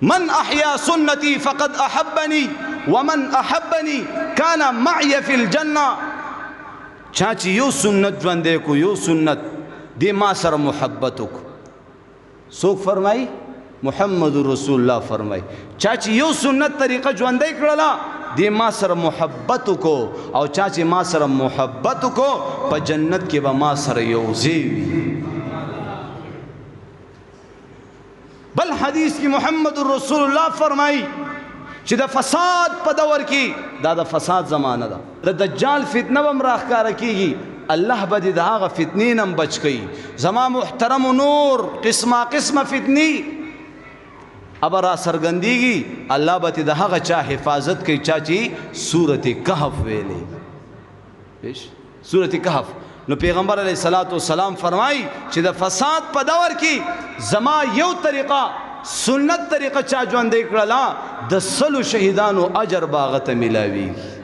من احیا سنتی فقد احبنی ومن احبنی کان معی فی الجنہ. چاچی یو سنت ژوندی کو یو سنت دی ما سره محبت کو. څوک فرمائی؟ محمد رسول الله فرمائی چاچی یو سنت طریقه ژوندی کړله دی ما سره محبت کو، او چاچی ما سره محبت کو په جنت کې به ما سره یوځای وي. بل حدیث کی محمد رسول الله فرمائی چې د فساد په دور کې دا د فساد زمانه ده، د دجال فتنه به راښکاره کیږي، الله به دې د هغه فتنې نه بچ کوي. زما محترم نور قسمه قسمه فتنې اب را سرګندېږي، الله به د هغه چا حفاظت کوي چا چې سورت کهف ویلې. سورت کهف نو پیغمبر علیہ الصلوۃ والسلام فرمائی چې د فساد په دور کې زما یو طریقہ سنت طریقہ چا ژوندی کړله د 100 شهیدانو اجر باغته ملاویږي.